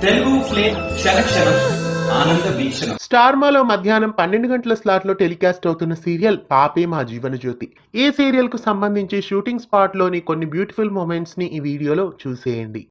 Telugu flame క్షణక్షణం ఆనంద వీక్షణం. Star మాలో మధ్యాహ్నం 12 గంటల స్లాట్ లో టెలికాస్ట్ అవుతున్న సీరియల్ పాపే మా జీవన జ్యోతి. ఈ సీరియల్ కు సంబంధించి షూటింగ్ స్పాట్ లోని కొన్ని బ్యూటిఫుల్ మూమెంట్స్ ని ఈ వీడియోలో చూసేయండి.